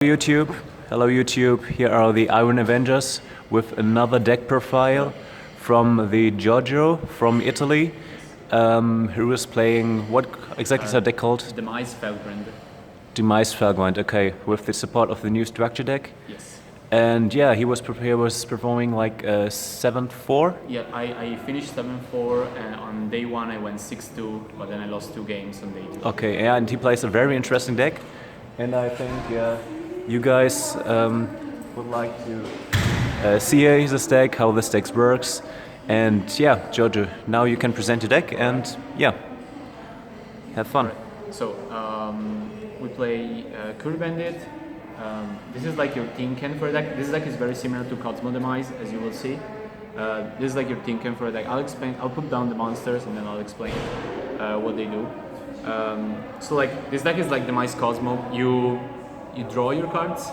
YouTube. Hello YouTube, here are the Iron Avengers with another deck profile from the Giorgio from Italy, who is playing, what exactly is that deck called? Demise Felgrant. Demise Felgrant, okay, with the support of the new structure deck. Yes. And yeah, he was performing like 7-4. Yeah, I finished 7-4 and on day one I went 6-2, but then I lost 2 games on day 2. Okay, yeah, and he plays a very interesting deck. And I think, yeah, you guys would like to see his deck, how this deck works. And yeah, Giorgio, now you can present your deck and yeah, have fun. Right. So, we play Curry Bandit. This is like your Tinken for a deck. This deck is very similar to Cosmo Demise, as you will see. This is like your Tinken for a deck. I'll put down the monsters and then I'll explain what they do. So like, this deck is like Demise Cosmo. You draw your cards,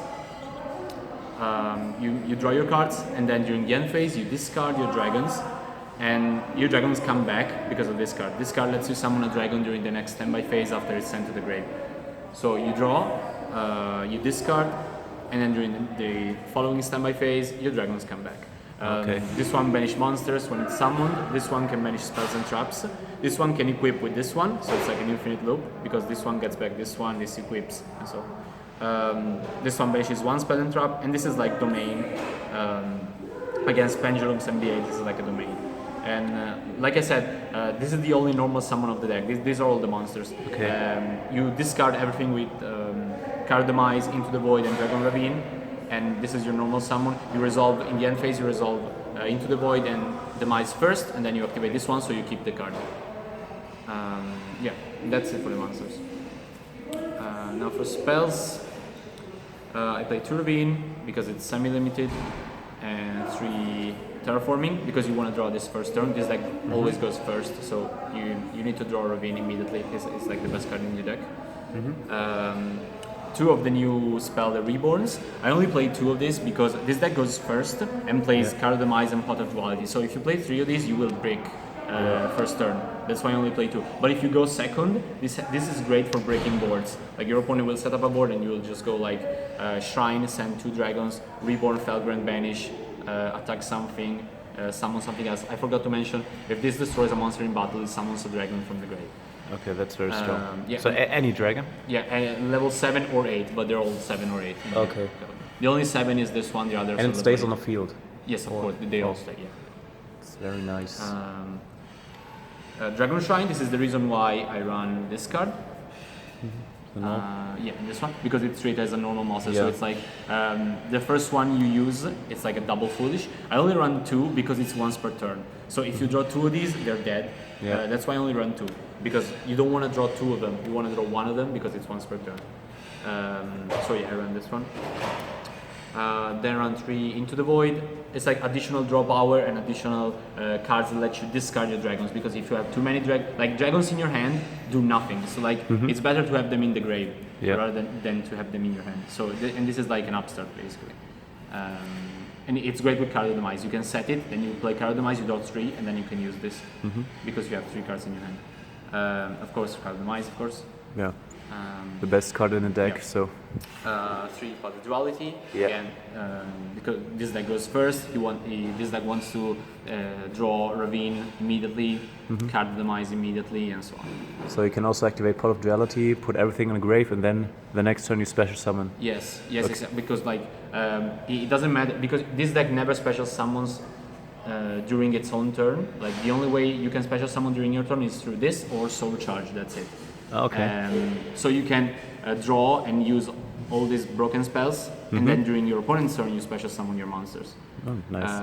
you draw your cards, and then during the end phase you discard your dragons, and your dragons come back because of this card. This card lets you summon a dragon during the next standby phase after it's sent to the grave. So you draw, you discard, and then during the following standby phase, your dragons come back. Okay. This one banish monsters when it's summoned. This one can banish spells and traps. This one can equip with this one, so it's like an infinite loop, because this one gets back this one, this equips, and so. This one banishes one spell and trap, and this is like domain. Against pendulums and B8, this is like a domain. And like I said, this is the only normal summon of the deck. These are all the monsters. Okay. You discard everything with Card Demise, Into the Void, and Dragon Ravine, and this is your normal summon. You resolve in the end phase. You resolve Into the Void and Demise first, and then you activate this one, so you keep the card. Yeah, that's it for the monsters. Now for spells, I play 2 Ravine because it's semi-limited, and 3 Terraforming because you want to draw this first turn. This deck always goes first, so you need to draw a Ravine immediately. It's like the best card in your deck. 2 of the new spell, the Reborns. I only play 2 of these because this deck goes first and plays Card Demise and Pot of Duality. So if you play 3 of these, you will break first turn. That's why I only play 2. But if you go second, this is great for breaking boards. Like your opponent will set up a board and you will just go like Shrine, send 2 dragons, Reborn, Felgrant, banish, attack something, summon something else. I forgot to mention, if this destroys a monster in battle, it summons a dragon from the grave. Okay, that's very strong. Yeah. So any dragon? Yeah, level 7 or 8, but they're all 7 or 8. Okay. The only 7 is this one, the others And are it stays on level the field? 8. Yes, of course, they all stay, yeah. It's very nice. Dragon Shrine, this is the reason why I run this card. No? Yeah, this one, because it's treated as a normal monster, Yeah. so it's like the first one you use, it's like a double foolish. I only run 2 because it's once per turn. So if you draw 2 of these, they're dead. Yeah. That's why I only run 2, because you don't want to draw 2 of them, you want to draw 1 of them because it's once per turn. So yeah, I run this one. Then run 3 Into the Void. It's like additional draw power and additional cards that let you discard your dragons, because if you have too many dragons in your hand do nothing. So like it's better to have them in the grave rather than to have them in your hand. So and this is like an upstart basically. And it's great with Card Demise. You can set it, then you play Card Demise, you draw 3, and then you can use this because you have 3 cards in your hand. Of course, Card Demise, of course. Yeah. The best card in the deck, yeah. so. 3 Pot of Duality. Yeah. Again, because this deck goes first, this deck wants to draw Ravine immediately, Card Demise immediately, and so on. So you can also activate Pot of Duality, put everything in the grave, and then the next turn you special summon. Yes, exactly. Because like it doesn't matter, because this deck never special summons during its own turn. Like the only way you can special summon during your turn is through this or Soul Charge. That's it. Okay. So you can draw and use all these broken spells, and then during your opponent's turn you special summon your monsters. Oh, nice.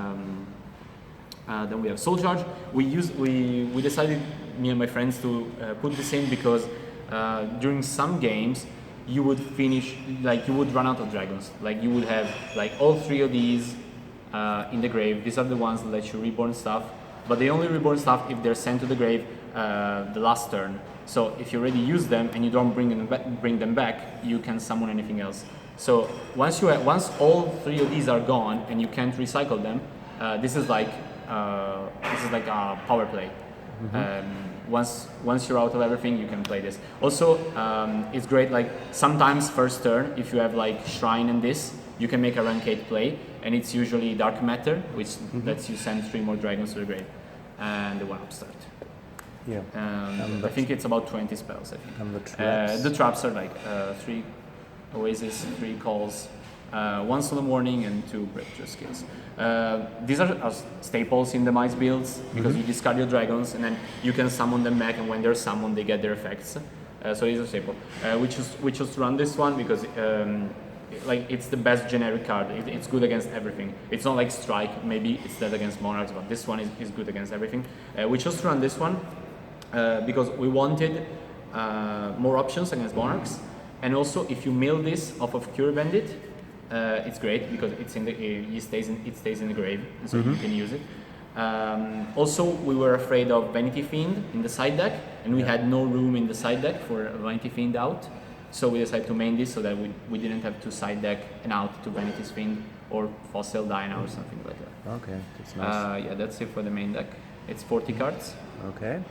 Then we have Soul Charge. We decided, me and my friends, to put this in because during some games you would finish, like you would run out of dragons. Like you would have like all 3 of these in the grave. These are the ones that let you reborn stuff, but they only reborn stuff if they're sent to the grave the last turn. So if you already use them and you don't bring them back, you can summon anything else. So once all 3 of these are gone and you can't recycle them, this is like a power play. once you're out of everything, you can play this. Also, it's great. Like sometimes first turn, if you have like Shrine and this, you can make a ranked play, and it's usually Dark Matter, which lets you send 3 more dragons to the grave, and the 1-up start. Yeah. I think it's about 20 spells. I think. And the traps. The traps are like 3 Oasis, 3 calls, 1 Solemn Warning, and 2 Breakthrough skills. These are staples in Demise builds because you discard your dragons and then you can summon them back, and when they're summoned, they get their effects. So it's a staple. We chose to run this one because like it's the best generic card. It's good against everything. It's not like Strike. Maybe it's dead against Monarchs, but this one is good against everything. We chose to run this one because we wanted more options against Monarchs, and also if you mill this off of Cure Bandit, it's great because it's in the it stays in the grave, so you can use it. Also, we were afraid of Vanity Fiend in the side deck, and we had no room in the side deck for Vanity Fiend out. So we decided to main this so that we didn't have to side deck and out to Vanity's Fiend or Fossil Dyna or something like that. Okay, that's nice. Yeah, that's it for the main deck. It's 40 cards. Okay.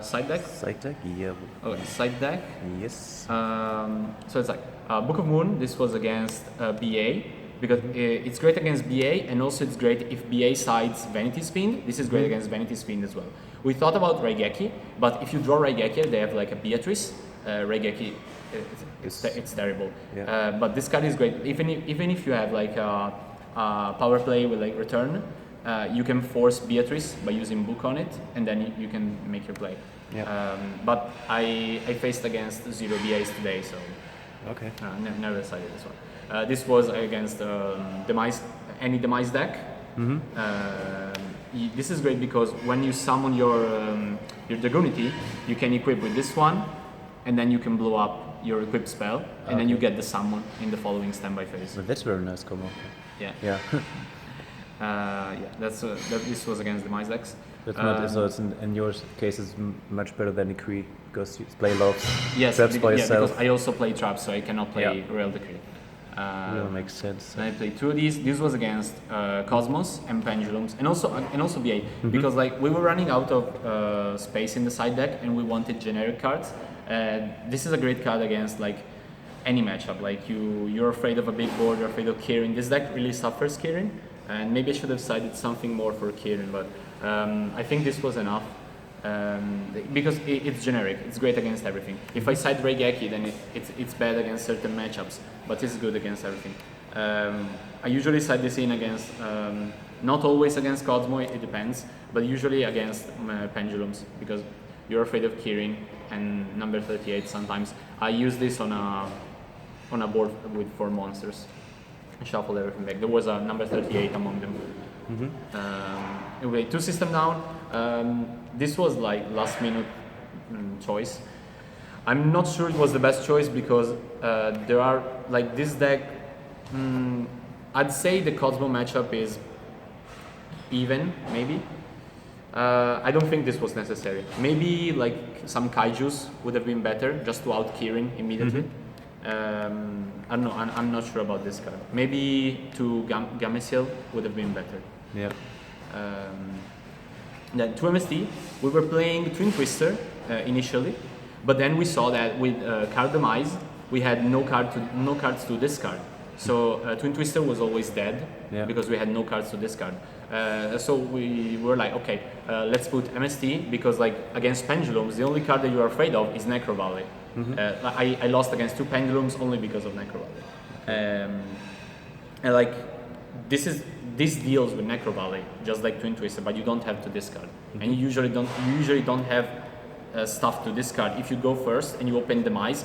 Side deck? Side deck, yeah. Okay, side deck. Yes. So it's like Book of Moon. This was against BA because it's great against BA, and also it's great if BA sides Vanity's Fiend. This is great against Vanity's Fiend as well. We thought about Raigeki, but if you draw Raigeki, they have like a Beatrice. Raigeki, it's terrible. Yeah. But this card is great. Even if you have like a power play with like return, you can force Beatrice by using Book on it, and then you can make your play. Yeah. But I faced against 0 BAs today, so Okay. never decided this one. This was against Demise, any Demise deck. This is great because when you summon your Dragonity, you can equip with this one, and then you can blow up your equipped spell, and then you get the summon in the following standby phase. But that's very nice combo. Yeah. Yeah. This was against Demise decks. That's not, so it's in your case it's much better than Decree because you play loves, Yes, traps by yourself. because I also play traps, so I cannot play Real Decree. That makes sense. Then I played 2 of these. This was against Cosmos and Pendulums, and also BA, because like we were running out of space in the side deck, and we wanted generic cards. This is a great card against like any matchup. Like you're afraid of a big board, you're afraid of Kirin. This deck really suffers Kirin, and maybe I should have sided something more for Kirin, but I think this was enough. Because it's generic, it's great against everything. If I side Raigeki, then it's bad against certain matchups, but it's good against everything. I usually side this in against, not always against Cosmo, it depends, but usually against Pendulums, because you're afraid of Kirin and number 38 sometimes. I use this on a board with 4 monsters. I shuffle everything back. There was a number 38 among them. Anyway, 2 system down. This was like last minute choice. I'm not sure it was the best choice because there are like this deck. I'd say the Cosmo matchup is even, maybe. I don't think this was necessary. Maybe like some Kaijus would have been better just to out Kirin immediately. I don't know. I'm not sure about this card. Maybe to Gameciel would have been better. Yeah. Then to MST, we were playing Twin Twister initially, but then we saw that with card Demise, we had no cards to discard. So Twin Twister was always dead because we had no cards to discard. So we were like, okay, let's put MST because like against Pendulums, the only card that you are afraid of is Necro Valley. I lost against 2 Pendulums only because of Necro Valley. And like this deals with Necro Valley just like Twin Twister, but you don't have to discard, and you usually don't have stuff to discard. If you go first and you open Demise,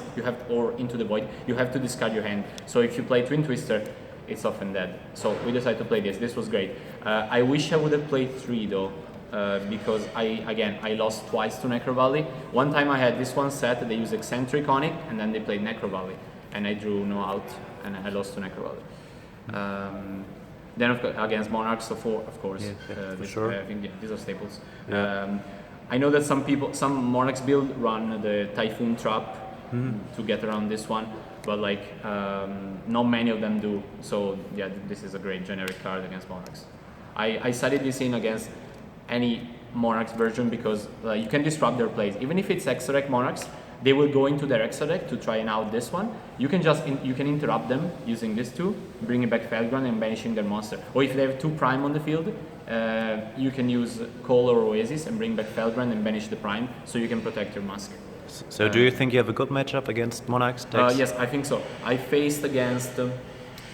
or into the Void, you have to discard your hand. So if you play Twin Twister, it's often dead. So we decided to play this. This was great. I wish I would have played 3 though, because I lost twice to Necro Valley. One time I had this one set, they used Eccentric on it, and then they played Necro Valley, and I drew no out, and I lost to Necro Valley. Then against Monarchs, of course, for sure. I think these are staples. I know that some Monarchs build run the Typhoon Trap to get around this one, but like not many of them do. So yeah, this is a great generic card against Monarchs. I sided this in against any Monarchs version because you can disrupt their plays. Even if it's Exodec Monarchs, they will go into their Exodec to try out this one. You can just you can interrupt them using this two, bringing back Felgrant and banishing their monster. Or if they have 2 Prime on the field, you can use Call or Oasis and bring back Felgrant and banish the Prime, so you can protect your Musk. So do you think you have a good matchup against Monarchs decks? Yes, I think so. I faced against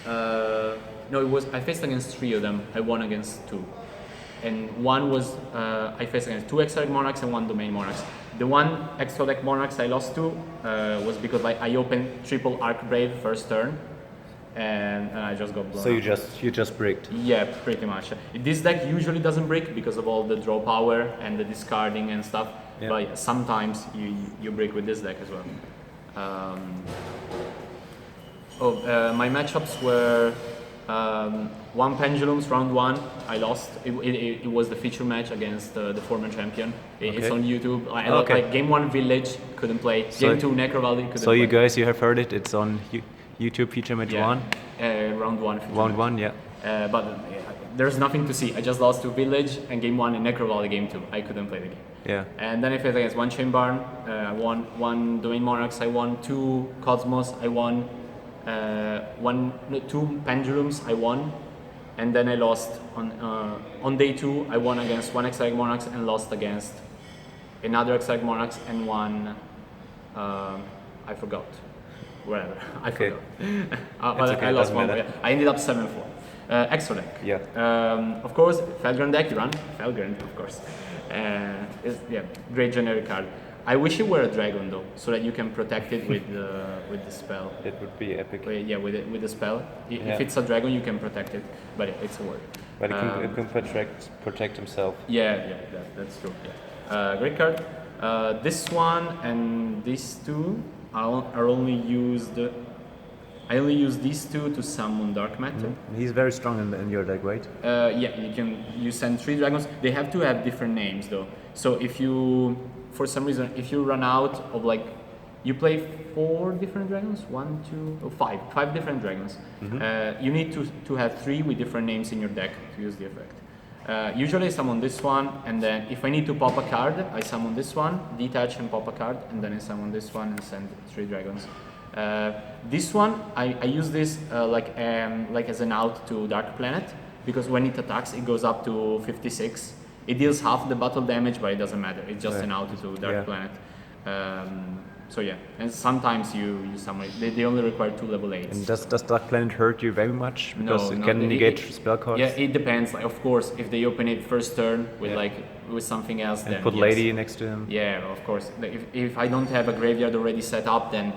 I faced against 3 of them. I won against 2. And one was, I faced against 2 Exotic Monarchs and 1 Domain Monarchs. The one Exotic Monarchs I lost to was because I opened triple Archbrave first turn, and I just got blown. So you just bricked? Yeah, pretty much. This deck usually doesn't break because of all the draw power and the discarding and stuff, yeah. But sometimes you break with this deck as well. My matchups were 1 Pendulums round 1. I lost. It was the feature match against the former champion. It's on YouTube. I lost like game 1 Village, couldn't play. Game 2 Necrovaldi, couldn't play. So you guys, you have heard it. It's on YouTube feature match 1. Round 1. Round 1, yeah. But there's nothing to see. I just lost to Village and game 1 and Necrovaldi game 2. I couldn't play the game. Yeah. And then I faced against 1 Chain Barn. I won 1 Domain Monarchs. I won 2 Cosmos. I won 2 Pendulums. I won. And then I lost on day 2. I won against 1 Exotic Monarchs and lost against another Exotic Monarchs and 1. I forgot. Whatever. I forgot. But okay, I lost 1. matter. I ended up 7-4. Extra deck. Yeah. Of course, Felgrant deck you run. Felgrant, of course. Great generic card. I wish it were a dragon though, so that you can protect it with the spell. It would be epic. With the spell. If it's a dragon, you can protect it, but it's a word. But it can protect himself. That's true. Yeah. Great card. This one and these 2 are only used. I only use these 2 to summon Dark Matter. Mm-hmm. He's very strong in your deck, right? You send 3 dragons. They have to have different names though. So if you, for some reason, if you run out of you play 4 different dragons, 5 different dragons. Mm-hmm. You need to have 3 with different names in your deck to use the effect. Usually I summon this one, and then if I need to pop a card, I summon this one, detach and pop a card, and then I summon this one and send 3 dragons. This one, I use this like as an out to Dark Planet, because when it attacks, it goes up to 56. It deals half the battle damage, but it doesn't matter. It's just an out to Dark Planet. So yeah, and sometimes you summon it. They only require 2 level 8s. And does Dark Planet hurt you very much? Because it can negate spell cards? Yeah, it depends. Of course, if they open it first turn with with something else, and then put Lady next to him? Yeah, of course. If I don't have a graveyard already set up, then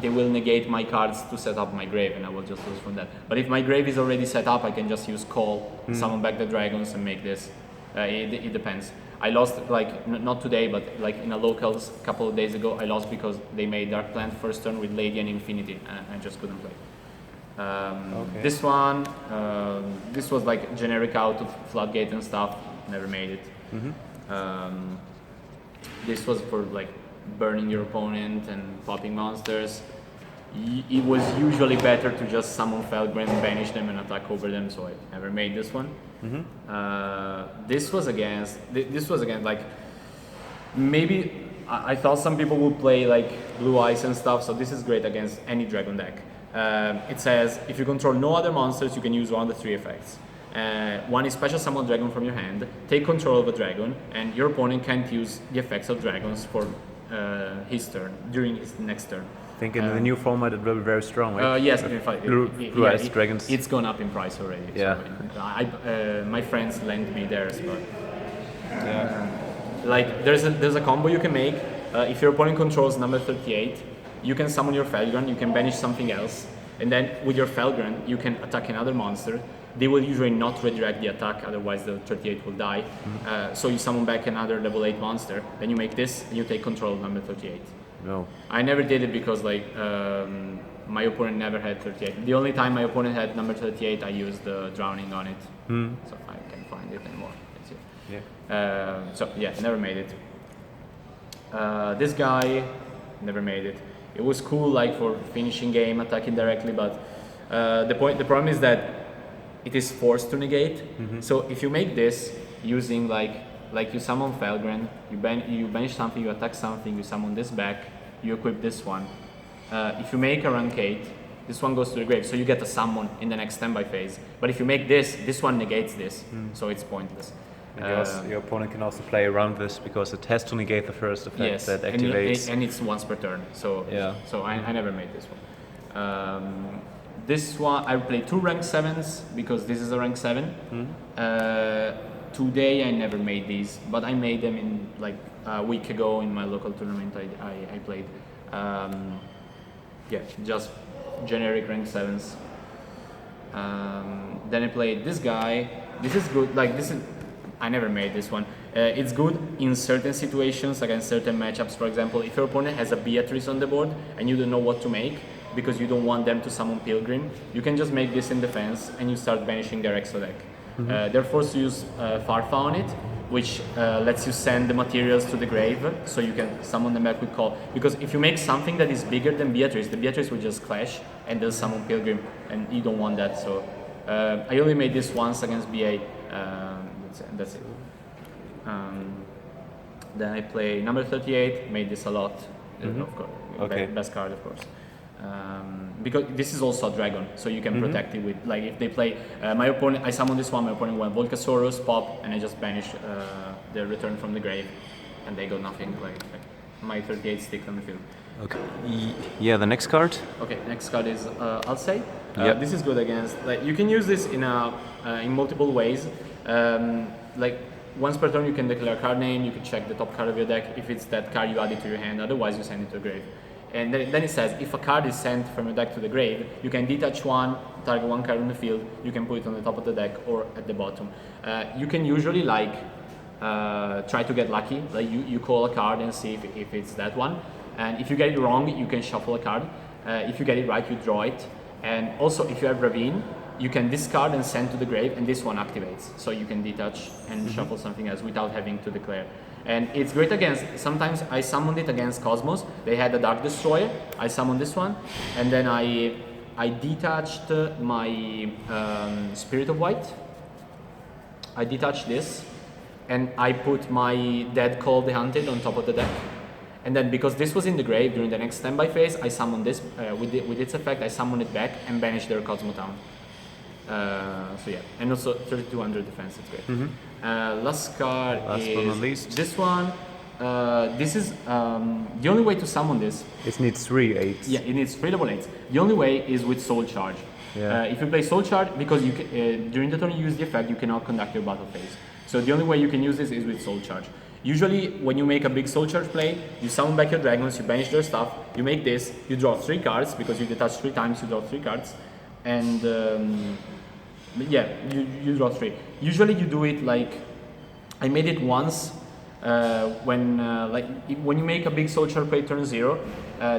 they will negate my cards to set up my grave, and I will just lose from that. But if my grave is already set up, I can just use Call, summon back the dragons, and make this. It depends. I lost not today, but in a locals a couple of days ago. I lost because they made Dark Planet first turn with Lady and Infinity, and I just couldn't play. This one, this was generic out of Floodgate and stuff. Never made it. Mm-hmm. This was for burning your opponent and popping monsters. It was usually better to just summon Felgrant, banish them, and attack over them. So I never made this one. Mm-hmm. This was against maybe I thought some people would play Blue Eyes and stuff. So this is great against any dragon deck. It says if you control no other monsters, you can use one of the 3 effects. One is special summon dragon from your hand, take control of a dragon, and your opponent can't use the effects of dragons for his turn during his next turn. I think in the new format it will be very strong, right? Yes, in fact, Blue Eyes Dragons. It's gone up in price already. Yeah. So my friends lent me theirs, but there's a combo you can make. If your opponent controls number 38, you can summon your Felgrant, you can banish something else, and then with your Felgrant you can attack another monster. They will usually not redirect the attack, otherwise the 38 will die. Mm-hmm. So you summon back another level 8 monster, then you make this, and you take control of number 38. No. I never did it because my opponent never had 38. The only time my opponent had number 38, I used Drowning on it. So I can't find it anymore. That's it. Yeah. Never made it. This guy, never made it. It was cool for finishing game, attacking directly, but the problem is that it is forced to negate. Mm-hmm. So if you make this using like you summon Felgrant, you banish something, you attack something, you summon this back, you equip this one. If you make a rank 8, this one goes to the grave, so you get a summon in the next standby phase. But if you make this one negates this, so it's pointless. And your opponent can also play around this because it has to negate the first effect Yes, that activates. and it's once per turn. So Yeah. So I never made this one. This one I play 2 rank 7s because this is a rank 7. Today I never made these, but I made them in like a week ago in my local tournament I played. Yeah, just generic rank 7s. Then I played this guy. This is good. Like this is, I never made this one. It's good in certain situations against certain matchups. For example, if your opponent has a Beatrice on the board and you don't know what to make because you don't want them to summon Pilgrim, you can just make this in defense and you start banishing their extra deck. They're forced to use Farfa on it, which lets you send the materials to the grave, so you can summon them back with call. Because if you make something that is bigger than Beatrice, the Beatrice will just clash and they'll summon Pilgrim, and you don't want that. So I only made this once against BA. That's it. Then I play number 38. Made this a lot. Of course, Okay. best card, of course. Because this is also a dragon, so you can protect it with, like, if they play my opponent, I summon this one, my opponent went Volcasaurus, pop, and I just banish the return from the grave, and they got nothing. Like my 38 stick on the field. Okay. Yeah, the next card. Okay, next card is Alcei. Yep. This is good against, like, you can use this in multiple ways. Like once per turn you can declare a card name, you can check the top card of your deck. If it's that card, you add it to your hand, otherwise you send it to a grave. And then it says, if a card is sent from your deck to the grave, you can detach one, target one card on the field, you can put it on the top of the deck or at the bottom. You can usually try to get lucky, like you call a card and see if it's that one. And if you get it wrong, you can shuffle a card. If you get it right, you draw it. And also, if you have Ravine, you can discard and send to the grave, and this one activates. So you can detach and shuffle something else without having to declare. And it's great against, sometimes I summoned it against Cosmos. They had a Dark Destroyer. I summoned this one, and then I detached my Spirit of White. I detached this, and I put my Dead Call of the Hunted on top of the deck. And then because this was in the grave during the next standby phase, I summoned this with its effect. I summoned it back and banished their Cosmotown. So yeah, and also 3200 defense. It's great. Last card Last is but not least. this one. This is the only way to summon this. It needs 3 8s. Yeah, it needs 3 double 8s. The only way is with Soul Charge. Yeah. If you play Soul Charge, because you can, during the turn you use the effect, you cannot conduct your battle phase. So the only way you can use this is with Soul Charge. Usually, when you make a big Soul Charge play, you summon back your dragons, you banish their stuff, you make this, you draw 3 cards, because you detach 3 times, you draw 3 cards, and yeah, you draw 3. Usually you do it like, I made it once, when you make a big Soul Charge play turn 0,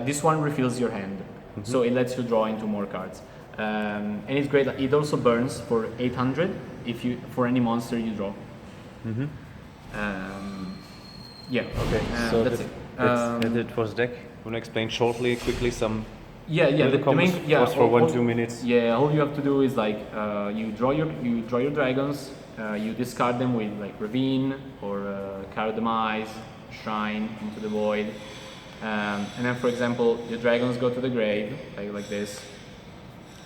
this one refills your hand, so it lets you draw into more cards. And it's great, it also burns for 800 for any monster you draw. Yeah. Okay, so that's it. that's it for the deck. Want to explain quickly some. Yeah. The combos goes for 1-2 minutes. Yeah. All you have to do is like you draw your dragons. You discard them with like Ravine or Demise, Shrine into the void, and then for example your dragons go to the grave like this.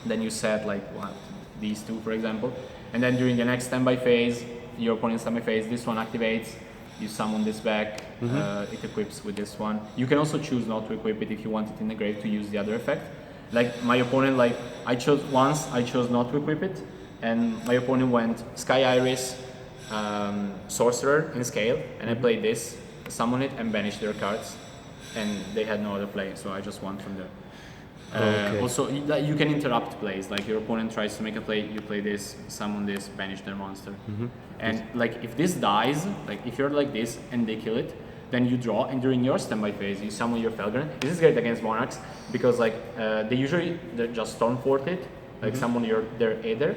Then you set like these 2 for example, and then during the next standby phase, your opponent's standby phase, this one activates. You summon this back, it equips with this one. You can also choose not to equip it if you want it in the grave to use the other effect. Like my opponent, I chose not to equip it, and my opponent went Sky Iris, Sorcerer in scale, and I played this, summon it, and banish their cards, and they had no other play, so I just won from there. Okay. Also, you can interrupt plays. Like your opponent tries to make a play, you play this, summon this, banish their monster. And like if this dies, like if you're like this and they kill it, then you draw, and during your standby phase, you summon your Felgrant. This is great against Monarchs because like they just Stormfort it, like summon their Aether.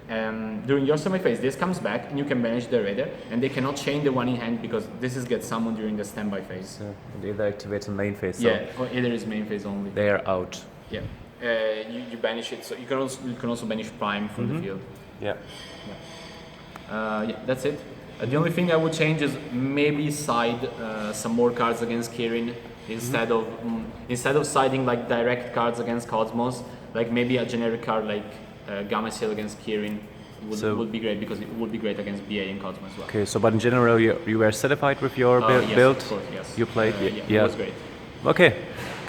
And during your standby phase, this comes back and you can banish their Aether, and they cannot chain the one in hand because this gets summoned during the standby phase. So it either activates in main phase. Yeah, or Aether is main phase only. They are out. Yeah, you banish it, so you can also banish Prime from the field. Yeah. Yeah, that's it. The only thing I would change is maybe side some more cards against Kirin instead of siding like direct cards against Cosmos. Like maybe a generic card like Gamma Seal against Kirin would be great because it would be great against BA and Cosmos as well. Okay, so but in general you were satisfied with your Yes, build? Of course, yes. You played? Yeah, it was great. Okay,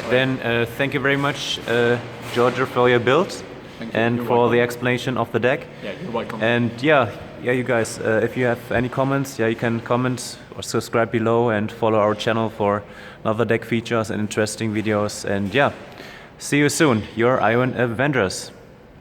then thank you very much, Giorgio, for your build and You're for welcome. the explanation of the deck. Yeah, you're welcome. And yeah, you guys, if you have any comments, you can comment or subscribe below and follow our channel for other deck features and interesting videos. And yeah, see you soon. Your Iron Avengers.